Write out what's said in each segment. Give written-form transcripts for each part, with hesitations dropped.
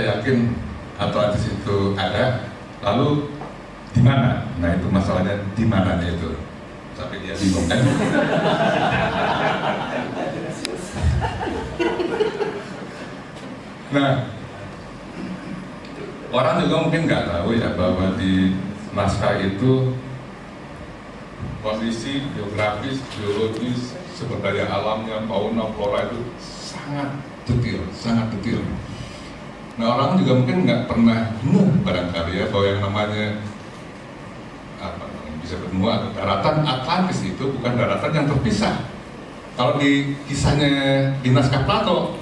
Saya yakin Atlantis itu ada, lalu di mana? Nah itu masalahnya, di mananya itu. Sampai dia bingung kan? Nah, orang juga mungkin nggak tahu ya bahwa di naskah itu kondisi geografis, geologis, sumber daya alamnya, fauna, flora itu sangat detail. Nah orang juga mungkin nggak pernah barangkali ya bahwa yang namanya bisa benua atau daratan Atlantis itu bukan daratan yang terpisah. Kalau di kisahnya di naskah Plato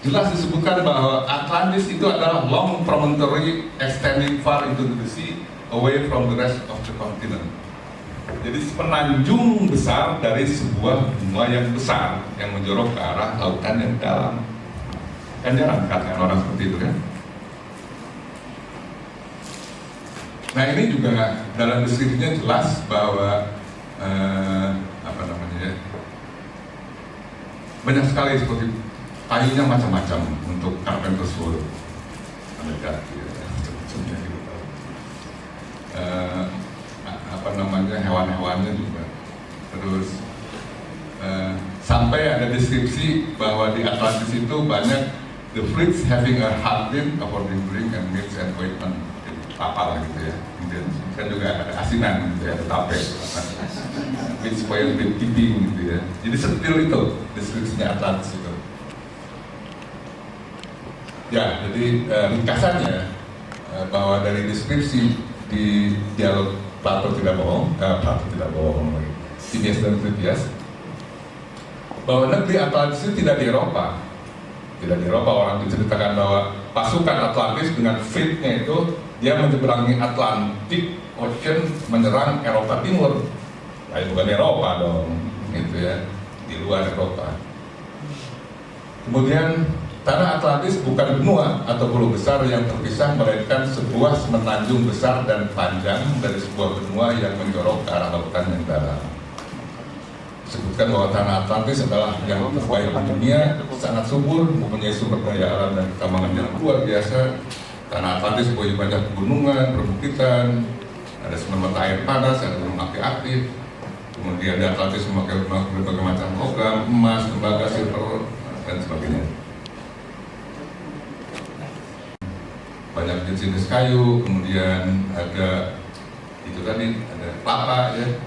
jelas disebutkan bahwa Atlantis itu adalah long promontory extending far into the sea away from the rest of the continent. Jadi penanjung besar dari sebuah benua yang besar yang menjorok ke arah lautan yang dalam. Kan jarang katakan orang seperti itu kan. Nah ini juga dalam deskripsinya jelas bahwa banyak sekali seperti kayunya macam-macam untuk carpenter's wood, hewan-hewannya juga. Terus sampai ada deskripsi bahwa di Atlantis itu banyak the fruits having a heartbeat for drink and meats and ointment, apa lah gitu ya. Kemudian kan juga ada asinan gitu ya, ada tape, which spoil the keeping gitu ya. Jadi seperti itu deskripsinya Atlantis itu. Ya, jadi ringkasannya bahwa dari deskripsi di dialog Plato tidak bohong, Phidias dan Critias, bahwa negeri Atlantis itu tidak di Eropa. Tidak di Eropa, orang diceritakan bahwa pasukan Atlantis dengan fleetnya itu dia menyeberangi Atlantic Ocean menyerang Eropa Timur. Nah, bukan Eropa dong, gitu ya, di luar Eropa. Kemudian tanah Atlantis bukan benua atau pulau besar yang terpisah, melainkan sebuah semenanjung besar dan panjang dari sebuah benua yang menjorok ke arah lautan yang dalam. Sebutkan bahwa tanah Atlantis adalah yang terbaik di dunia, sangat subur, mempunyai sumber daya alam dan keamanan yang luar biasa. Tanah Atlantis punya banyak pegunungan, perbukitan, ada sumber mata air panas, ada gunung api-api. Kemudian di Atlantis memakai berbagai macam logam, emas, tembaga, silver, dan sebagainya. Banyak jenis kayu, kemudian ada itu tadi, ada kelapa ya,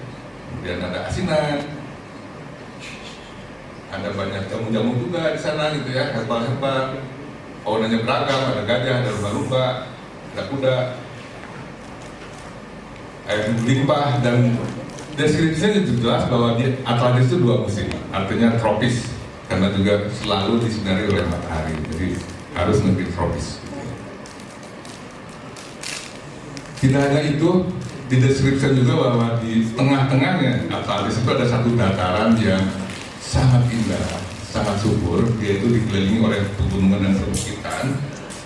kemudian ada asinan, ada banyak jamu-jamu juga di sana gitu ya, herbal-herbal, faunanya beragam, ada gajah, ada lumba-lumba, ada kuda, air limpah, dan deskripsinya jelas bahwa di Atlantis itu dua musim, artinya tropis, karena juga selalu disinari oleh matahari, jadi harus negeri tropis. Tidak hanya itu, dideskripsikan juga bahwa di tengah-tengahnya Atlantis itu ada satu dataran yang sangat indah, sangat subur, yaitu dikelilingi oleh pegunungan dan perbukitan.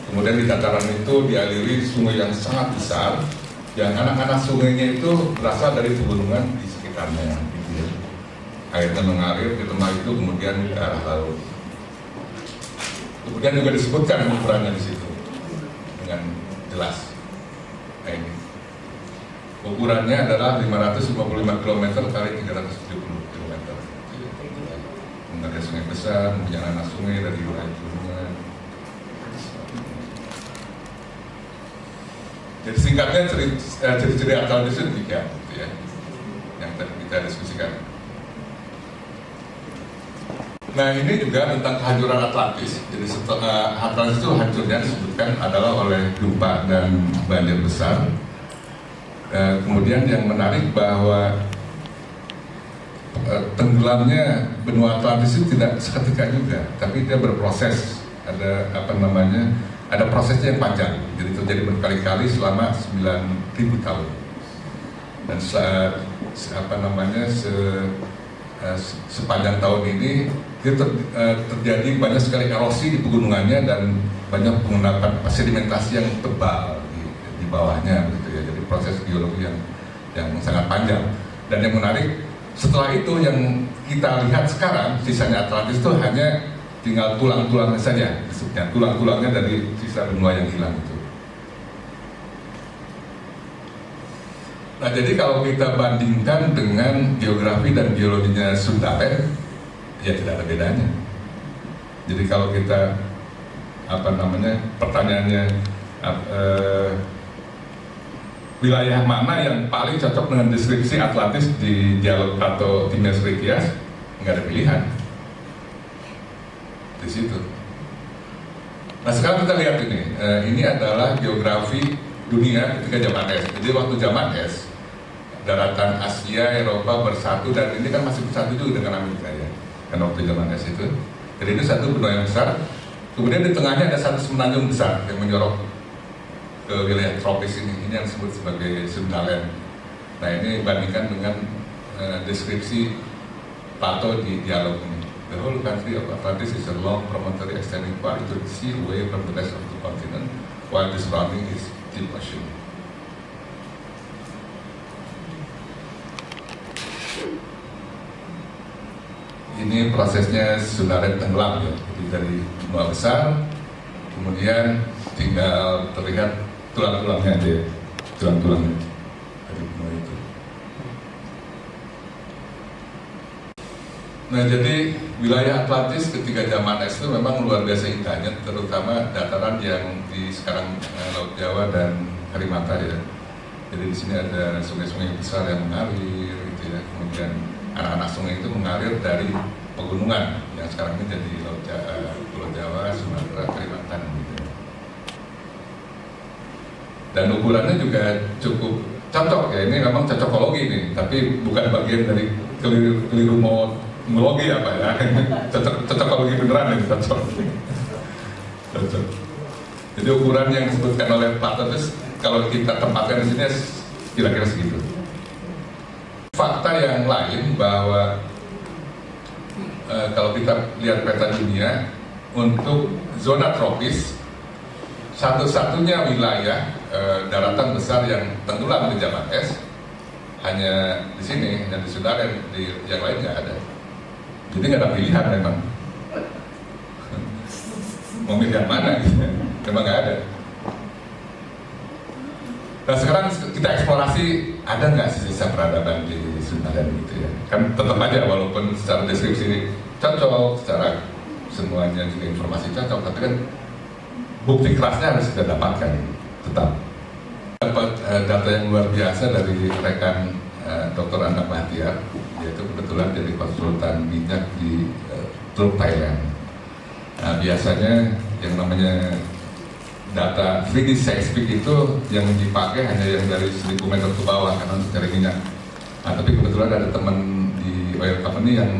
Kemudian di dataran itu dialiri sungai yang sangat besar, yang anak-anak sungainya itu berasal dari pegunungan di sekitarnya. Gitu ya. Airnya mengalir di tempat itu kemudian ke arah laut. Kemudian juga disebutkan ukurannya di situ dengan jelas. Nah, ini ukurannya adalah 555 km kali 370 km. Ada sungai besar, punya anak sungai dari wilayah pegunungan. Jadi singkatnya ciri-ciri Atlantis itu demikian, gitu ya, yang tadi kita diskusikan. Nah ini juga tentang kehancuran Atlantis. Jadi setelah Atlantis itu hancurnya disebutkan adalah oleh gempa dan banjir besar. Kemudian yang menarik bahwa tenggelamnya benua Atlantis itu tidak seketika juga, tapi dia berproses. Ada prosesnya yang panjang. Jadi terjadi berkali-kali selama 9.000 tahun. Dan sepanjang tahun ini dia terjadi banyak sekali erosi di pegunungannya dan banyak penggunaan sedimentasi yang tebal di bawahnya, gitu ya. Jadi proses geologi yang sangat panjang. Dan yang menarik, setelah itu yang kita lihat sekarang sisanya Atlantis itu hanya tinggal tulang-tulangnya saja. maksudnya tulang-tulangnya dari sisa benua yang hilang itu. Nah, jadi kalau kita bandingkan dengan geografi dan biologinya Sundalen, ya tidak ada bedanya. Jadi kalau kita pertanyaannya wilayah mana yang paling cocok dengan deskripsi Atlantis di dialog atau Timaeus Riccius, nggak ada pilihan di situ. Nah, sekarang kita lihat ini adalah geografi dunia ketika zaman es. Jadi waktu zaman es, daratan Asia, Eropa bersatu, dan ini kan masih bersatu juga dengan Amerika ya, kan waktu zaman es itu. Jadi ini satu benua yang besar, kemudian di tengahnya ada satu semenanjung besar yang menyorok ke wilayah tropis ini yang disebut sebagai Sundalen. Nah, ini bandingkan dengan deskripsi Plato di dialog ini. The whole country of Atlantis is a long promontory extending far into the sea away from the rest of the continent, while the surrounding is deep ocean. Ini prosesnya Sundalen tenggelam ya, jadi dari benua besar, kemudian tinggal terlihat tulang-tulangnya aja, tulang-tulangnya dari benua itu. Nah, jadi wilayah Atlantis ketika zaman es itu memang luar biasa indahnya, terutama dataran yang di sekarang Laut Jawa dan Kalimantan ya. Jadi di sini ada sungai-sungai besar yang mengalir, gitu ya. Kemudian anak-anak sungai itu mengalir dari pegunungan yang sekarang ini jadi Pulau Jawa, Sumatera, Kalimantan. Gitu. Dan ukurannya juga cukup cocok ya, ini memang cocokologi nih, tapi bukan bagian dari keliru morfologi apa ya, cocokologi beneran ini cocok. Jadi ukuran yang disebutkan oleh Plato itu kalau kita tempatkan di sini kira-kira segitu. Fakta yang lain bahwa kalau kita lihat peta dunia untuk zona tropis, satu-satunya wilayah daratan besar yang tenggelam di zaman es hanya di sini, dan di Sundalen, di yang lain nggak ada. Jadi nggak ada pilihan memang. Mau milih yang mana gitu, memang nggak ada. Nah, sekarang kita eksplorasi ada nggak sisa peradaban di Sundalen gitu ya. Kan tetap aja walaupun secara deskripsi cocok, secara semuanya juga informasi cocok, tapi kan bukti kerasnya harus kita dapatkan. Tetap dapat data yang luar biasa dari rekan Dr. Anna Bahtiar, yaitu kebetulan jadi konsultan minyak di Teluk Thailand. Nah, biasanya yang namanya data 3D seismic itu yang dipakai hanya yang dari 1000 meter ke bawah karena untuk cari minyak. Nah, tapi kebetulan ada teman di oil company yang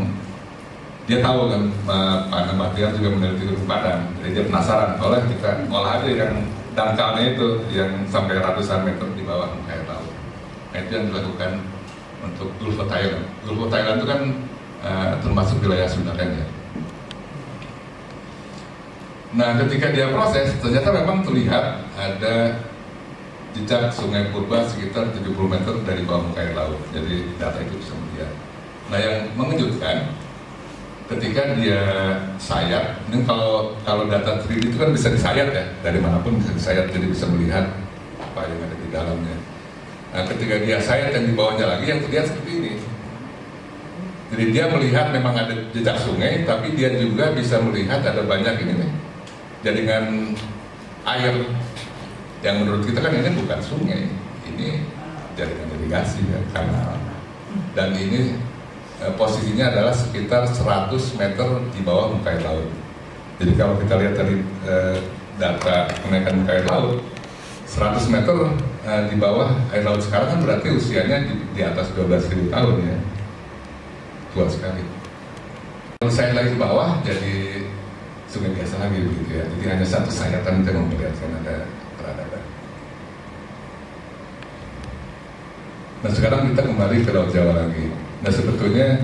dia tahu kan Pak Anna Bahtiar juga meneliti Gunung Padang, jadi dia penasaran, oleh kita ngolah aja yang dangkalnya itu yang sampai ratusan meter di bawah muka air laut. Nah, itu yang dilakukan untuk Gulf of Thailand. Gulf of Thailand itu kan termasuk wilayah Sundalen ya. Nah, ketika dia proses, ternyata memang terlihat ada jejak sungai purba sekitar 70 meter dari bawah muka air laut. Jadi data itu bisa melihat. Nah, yang mengejutkan ketika dia sayat, ini kalau data 3D itu kan bisa disayat ya, dari manapun bisa disayat, jadi bisa melihat apa yang ada di dalamnya. Nah, ketika dia sayat yang di bawahnya lagi, yang terlihat seperti ini. Jadi dia melihat memang ada jejak sungai, tapi dia juga bisa melihat ada banyak ini nih, jaringan air yang menurut kita kan ini bukan sungai, ini jaringan irigasi ya, kanal. Dan ini posisinya adalah sekitar 100 meter di bawah muka air laut. Jadi kalau kita lihat dari data kenaikan muka air laut, 100 meter di bawah air laut sekarang kan berarti usianya di atas 12.000 tahun ya. Tua sekali. Kalau saya lagi ke bawah jadi sungai biasa lagi begitu ya. Jadi hanya satu sayatan kita memperlihatkan ada peradaban. Nah, sekarang kita kembali ke Laut Jawa lagi. Nah, sebetulnya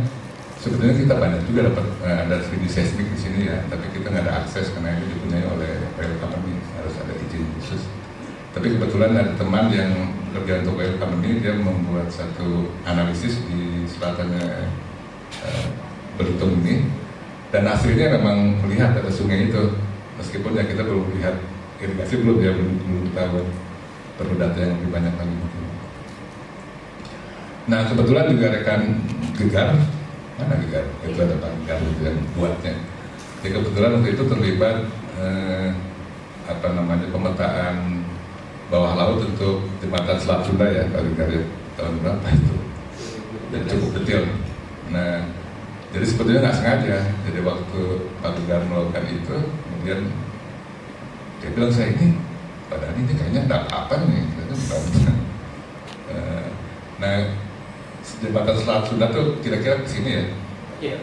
kita banyak juga dapat ada 3D seismik di sini ya, tapi kita nggak ada akses karena ini dipunyai oleh oil company, harus ada izin khusus. Tapi kebetulan ada teman yang bekerja untuk oil company, dia membuat satu analisis di selatannya Belitung ini, dan hasilnya memang melihat ada sungai itu. Meskipun ya kita belum lihat irigasi, belum ya, belum ketahuan, perlu data yang lebih banyak lagi. Nah kebetulan juga rekan Gegar, mana Gegar? Itu ada Pak Gegar yang buatnya. Jadi kebetulan waktu itu terlibat pemetaan bawah laut untuk jembatan Selat Sunda ya Pak Gegar ya, tahun berapa itu? Dan cukup detail. Nah jadi sebetulnya nggak sengaja. Jadi waktu Pak Gegar melakukan itu, kemudian dia bilang, saya ini padahal ini kayaknya tidak apa nih. Nah jembatan Selat Sunda tuh kira-kira ke sini ya? Iya,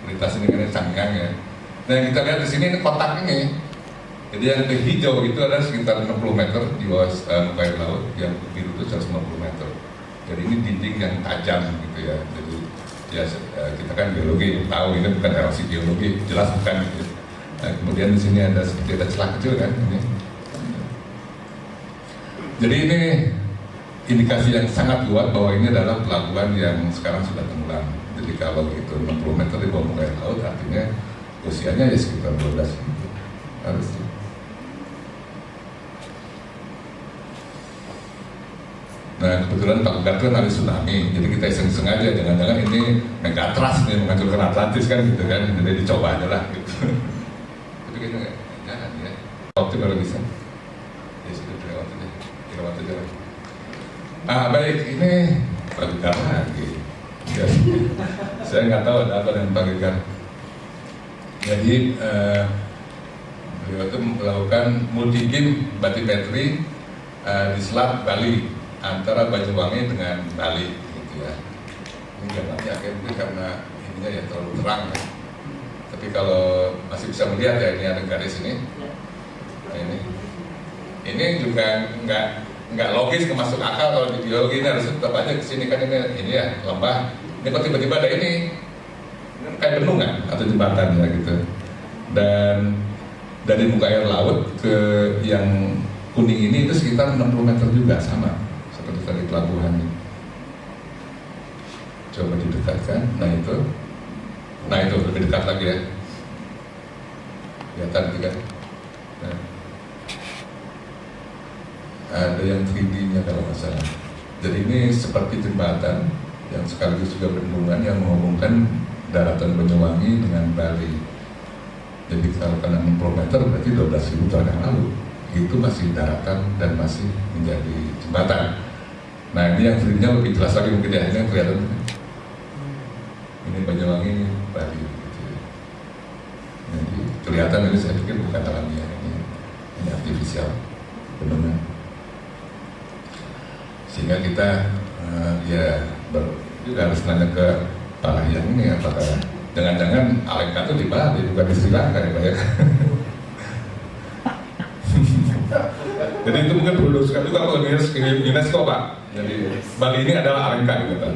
lintas ini kan Canggang ya. Nah yang kita lihat di sini ini kotak ini. Jadi yang ke hijau itu ada sekitar 60 meter di bawah muka air laut, yang biru itu 150 meter. Jadi ini dinding yang tajam gitu ya. Jadi ya kita kan geologi tahu ini bukan erosi geologi, jelas bukan gitu. Nah, kemudian di sini ada seperti ada celah kecil kan ini. Jadi ini indikasi yang sangat kuat bahwa ini adalah pelabuhan yang sekarang sudah tenggelam. Jadi kalau itu 60 meter di bawah muka air laut, artinya usianya ya sekitar 12 ribu harus. Nah kebetulan Pak Gegar kan hari tsunami, jadi kita iseng-iseng aja, jangan-jangan ini megatrust nih menghancurkan Atlantis kan gitu kan, jadi dicoba aja lah gitu. Tapi kita nggak jangan ya. Waktu kalau bisa, ya sudah lewat aja. Baik, ini Pak Gegar lagi. Ya, saya nggak tahu ada apa dengan Pak Gegar. Jadi beliau itu melakukan multi-beam bathymetry di Selat Bali antara Banyuwangi dengan Bali gitu ya. Ini gambarnya akhirnya karena ininya ya terlalu terang ya. Tapi kalau masih bisa melihat ya, ini ada garis ini. Nah, ini juga nggak logis, masuk akal kalau di geologi. Ini harus tetap aja ke sini kan, ini ya lembah. Ini kok tiba-tiba ada ini kayak bendungan atau jembatan ya gitu. Dan dari muka air laut ke yang kuning ini itu sekitar 60 meter juga, sama seperti tadi pelabuhan ini. Coba didekatkan, nah itu lebih dekat lagi ya, kelihatan kan. Nah, ada yang 3D-nya kalau nggak salah. Jadi ini seperti jembatan yang sekaligus juga bendungan yang menghubungkan daratan Banyuwangi dengan Bali. Jadi kalau kena 60 meter berarti 12.000 tahun yang lalu itu masih daratan dan masih menjadi jembatan. Nah ini yang 3D-nya lebih jelas lagi mungkin ya, ini yang kelihatan. Ini Banyuwangi, Bali gitu ya. Jadi kelihatan ini saya pikir bukan alamiah, ini artifisial bendungan. Sehingga kita juga harus nanya ke Pak Lahyang ini, apakah jangan-jangan Alengka itu di Bali, bukan di Sri Lanka ya Pak ya. Jadi itu mungkin perlu diuruskan juga kalau UNESCO Pak. Jadi Bali ini adalah Alengka gitu Pak.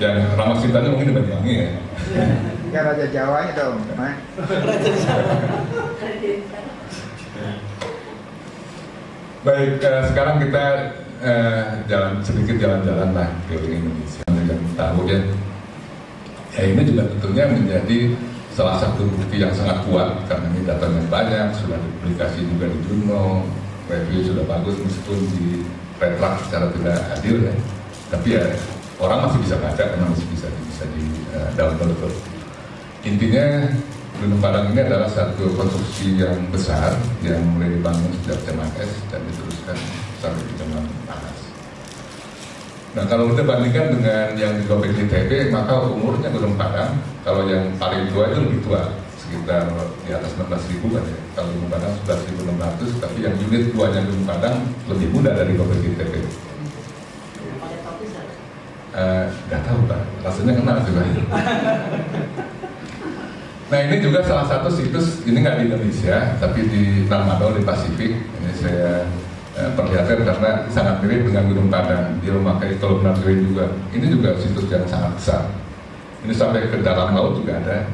Yang ramah cintanya mungkin di Banyuwangi ya. Ya Raja Jawa itu, Mas. Baik, sekarang kita sedikit jalan-jalan lah ke Indonesia dengan tahu ya. Ya ini juga tentunya menjadi salah satu bukti yang sangat kuat karena ini datanya banyak, sudah dipublikasi juga di jurnal, review sudah bagus meskipun di retrak secara tidak adil ya. Tapi ya orang masih bisa baca karena masih bisa di download. Intinya Gunung Padang ini adalah satu konstruksi yang besar yang mulai dibangun sejak zaman es dan diteruskan sampai di zaman panas. Nah kalau kita bandingkan dengan yang di Gobekli Tepe, maka umurnya Gunung Padang, kalau yang paling tua itu lebih tua, sekitar di atas 16.000 kan ya. Kalau Gunung Padang sudah 1.600, tapi yang unit tuanya Gunung Padang lebih muda dari Gobekli Tepe. Nggak tahu Pak, rasanya kenal juga. Nah ini juga salah satu situs, ini nggak di Indonesia, tapi di Narmada di Pasifik. Ini saya perlihatkan karena sangat mirip dengan Gunung Padang. Dia memakai kolom green juga. Ini juga situs yang sangat besar. Ini sampai ke dalam laut juga ada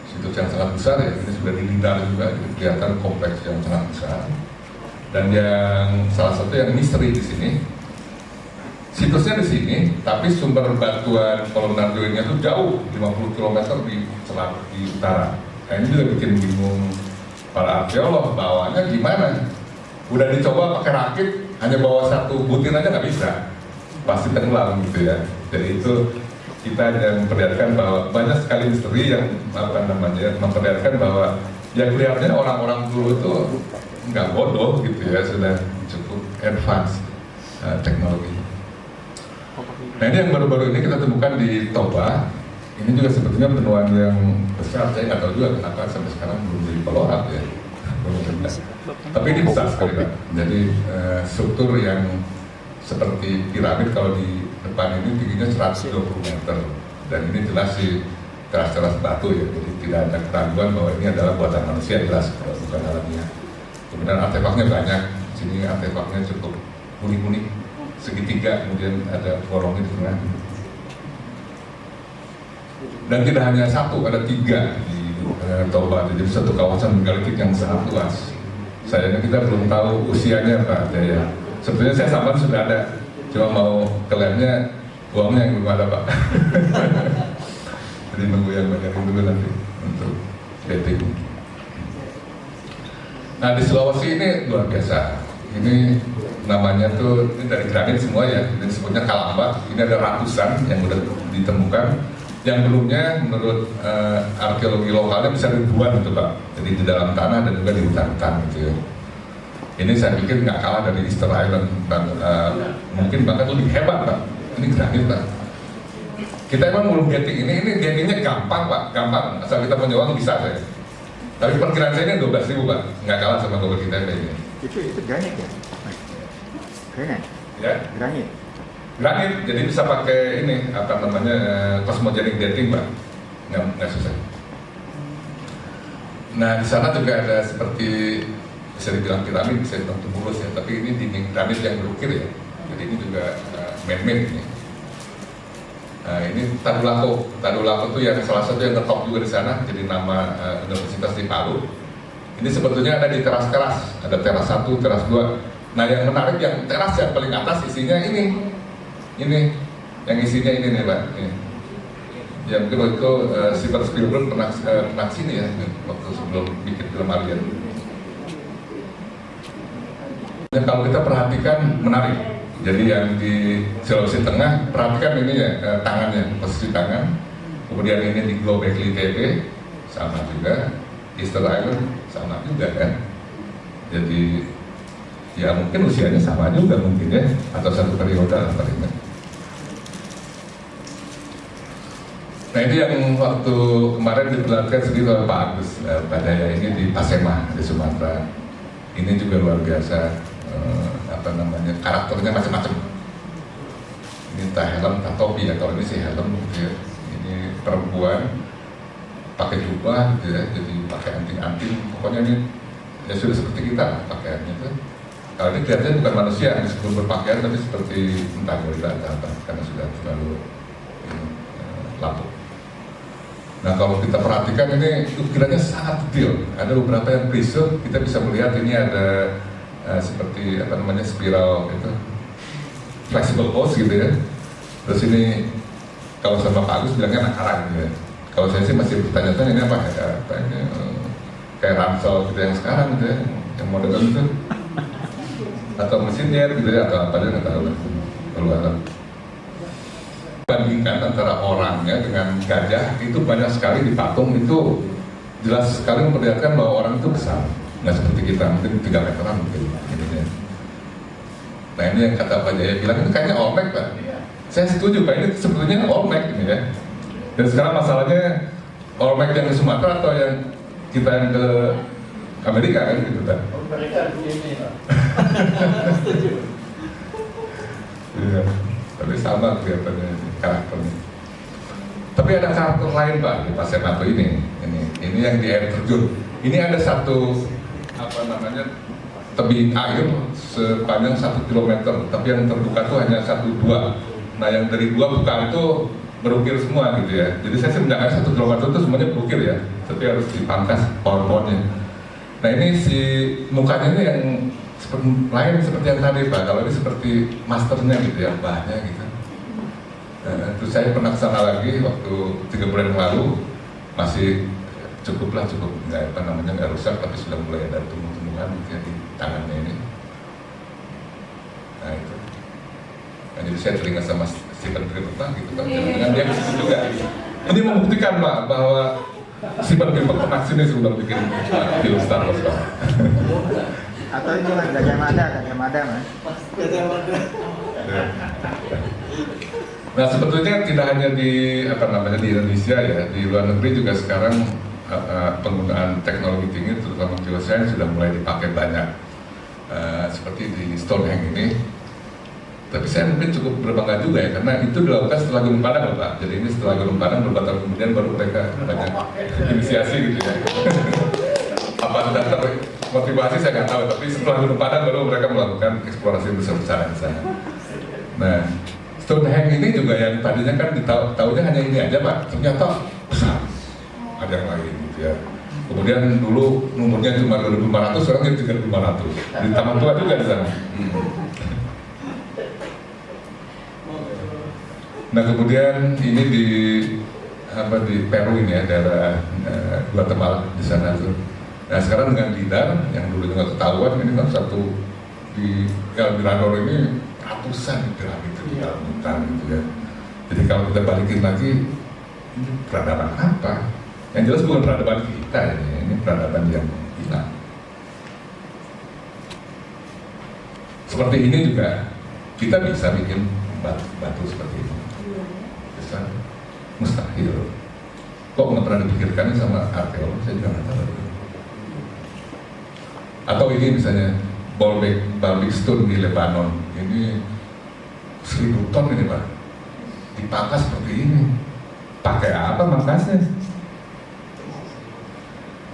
situs yang sangat besar ya. Ini sudah dilindar juga, kelihatan kompleks yang sangat besar. Dan yang salah satu yang misteri di sini, situsnya di sini, tapi sumber batuan kolom greennya itu jauh 50 km di utara. Nah ini juga bikin bingung para arkeolog, bawanya gimana? Udah dicoba pakai rakit, hanya bawa satu butir aja nggak bisa, pasti tenggelam gitu ya. Jadi itu kita yang memperlihatkan bahwa banyak sekali misteri yang memperlihatkan bahwa ya kelihatannya orang-orang dulu itu nggak bodoh gitu ya, sudah cukup advance teknologi. Nah ini yang baru-baru ini kita temukan di Toba. Ini juga sebetulnya penemuan yang besar, saya nggak tahu juga kenapa sampai sekarang belum jadi follow up ya. Tapi ini besar sekali Pak. Jadi struktur yang seperti piramid, kalau di depan ini tingginya 120 meter. Dan ini jelas sih teras-teras batu ya, jadi tidak ada keraguan bahwa ini adalah buatan manusia, jelas bukan alamiah. Kemudian artefaknya banyak, sini artefaknya cukup unik-unik, segitiga, kemudian ada bolongnya di tengah. Dan tidak hanya satu, ada 3 di Toba, jadi satu kawasan megalitik yang sangat luas. Sayangnya kita belum tahu usianya Pak Jaya. Sebetulnya saya sampai sudah ada, cuma mau ke labnya, uangnya yang belum ada Pak. Jadi nunggu yang bayarin dulu nanti untuk dating. Nah di Sulawesi ini luar biasa. Ini namanya tuh, ini dari granit semua ya, ini disebutnya Kalamba. Ini ada ratusan yang sudah ditemukan. Yang belumnya menurut arkeologi lokalnya bisa ribuan itu Pak. Jadi di dalam tanah dan juga di hutan-hutan gitu ya. Ini saya pikir nggak kalah dari Easter Island, mungkin bahkan lebih hebat Pak. Ini granit Pak. Kita emang belum dating, ini datingnya gampang Pak, gampang. Asal kita menjawab bisa saya. Tapi perkiraan saya ini 12.000 Pak, nggak kalah sama global kita ini. Itu granit ya? Granit? Ya? Granit? Granit, jadi bisa pakai ini, apa namanya, cosmogenic dating Pak. Nggak susah. Nah di sana juga ada seperti, bisa dibilang piramid, bisa dibilang tumulus ya, tapi ini dinding granit yang berukir ya. Jadi ini juga man-made ini. Nah ini Tadulako itu yang salah satu yang tertop juga di sana, jadi nama Universitas di Palu. Ini sebetulnya ada di teras-teras, ada teras 1, teras 2. Nah yang menarik yang teras yang paling atas isinya ini yang isinya ini nih Pak. Ini. Ya mungkin waktu itu Steven Spielberg pernah sini ya, waktu sebelum bikin film Alien. Dan kalau kita perhatikan menarik. Jadi yang di Sulawesi Tengah, perhatikan ini ya, tangannya, posisi tangan. Kemudian ini di Gobekli Tepe, sama juga. Easter Island, sama juga kan. Jadi, ya mungkin usianya sama juga mungkin ya. Atau satu periode lah paling. Nah ini yang waktu kemarin diperlihatkan sendiri oleh Pak Agus Padaya ini di Pasema, di Sumatera. Ini juga luar biasa. Karakternya macam-macam. Ini entah helm, entah topi ya. Kalau ini sih helm gitu ya. Ini perempuan pakai jubah gitu ya, jadi pakai anting-anting. Pokoknya ini ya sudah seperti kita pakaiannya itu. Kalau ini kelihatannya bukan manusia yang sebelum berpakaian, tapi seperti entah gorila atau apa, karena sudah terlalu lapuk. Nah kalau kita perhatikan ini ukirannya sangat detail. Ada beberapa yang preserve, kita bisa melihat ini ada seperti apa namanya spiral itu flexible pose gitu ya. Terus ini kalau sama Pak Agus bilangnya nakaran gitu ya. Kalau saya sih masih bertanya-tanya ini apa ya, kayak ransel gitu yang sekarang gitu ya, yang modern itu atau mesin jet gitu ya, atau apa dia nggak tahu lah. Keluaran bandingkan antara orangnya dengan gajah itu banyak sekali di patung itu jelas sekali memperlihatkan bahwa orang itu besar. Nggak seperti kita, mungkin 3 meteran mungkin gitu ya. Nah ini yang kata Pak Jaya bilang, ini kayaknya Olmec Pak. Saya setuju Pak, ini sebetulnya Olmec ini ya. Dan sekarang masalahnya Olmec yang di Sumatera atau yang kita yang ke Amerika kan gitu Pak. Amerika begini Pak. Setuju. Iya, tapi sama kelihatannya karakternya. Tapi ada karakter lain Pak di Pasir Nato ini yang di air terjun. Ini ada satu apa namanya tebing air sepanjang 1 kilometer, tapi yang terbuka itu hanya 1-2. Nah yang dari 2 bukaan itu berukir semua gitu ya. Jadi saya sebenarnya 1 kilometer itu semuanya berukir ya, tapi harus dipangkas pohon-pohonnya. Nah ini si mukanya ini yang lain seperti yang tadi Pak. Kalau ini seperti masternya gitu ya, mbahnya gitu. Terus saya pernah kesana lagi waktu 3 bulan yang lalu, masih cukup nggak rusak, tapi sudah mulai ada tumbuh-tumbuhan gitu ya, di tangannya ini. Nah itu. Nah, jadi saya teringat sama Stephen Crippen gitu kan, dengan dia kesitu juga. Ini membuktikan Pak bahwa Stephen Crippen pernah sini sebelum bikin film Star Wars Pak. Atau itu kan Gajah Mada mas. Nah sebetulnya tidak hanya di di Indonesia ya, di luar negeri juga sekarang penggunaan teknologi tinggi terutama geoscience sudah mulai dipakai banyak, seperti di Stonehenge ini. Tapi saya mungkin cukup berbangga juga ya, karena itu dilakukan setelah Gunung Padang Pak. Jadi ini setelah Gunung Padang beberapa tahun kemudian baru mereka banyak inisiasi gitu ya. Apa ada motivasi saya nggak tahu, tapi setelah Gunung Padang baru mereka melakukan eksplorasi besar-besaran di sana. Nah, Stonehenge ini juga yang tadinya kan tahunya hanya ini aja Pak, ternyata besar, ada yang lain gitu ya. Kemudian dulu nomornya cuma 2.500, sekarang jadi 3.500. Di Taman Tua juga di sana. Nah kemudian ini di Peru ini ya, daerah Guatemala di sana tuh. Nah sekarang dengan LIDAR yang dulu nggak ketahuan, ini kan satu di El Mirador ini ratusan piramid itu di dalam hutan gitu ya. Jadi kalau kita balikin lagi, ini peradaban apa? Yang jelas bukan peradaban kita ini peradaban yang hilang. Seperti ini juga kita bisa bikin batu seperti ini. Besar, mustahil. Kok nggak pernah dipikirkan sama arkeolog? Saya juga nggak tahu. Atau ini misalnya Baalbek Stone di Lebanon, ini 1.000 ton ini Pak, dipangkas seperti ini. Pakai apa mangkasnya?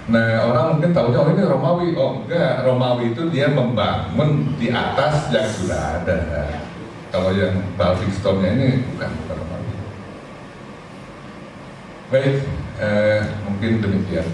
Nah orang mungkin tahunya oh ini Romawi. Oh enggak, Romawi itu dia membangun di atas yang sudah ada. Kalau yang Baalbek Stone-nya ini bukan Romawi. Baik, mungkin demikian.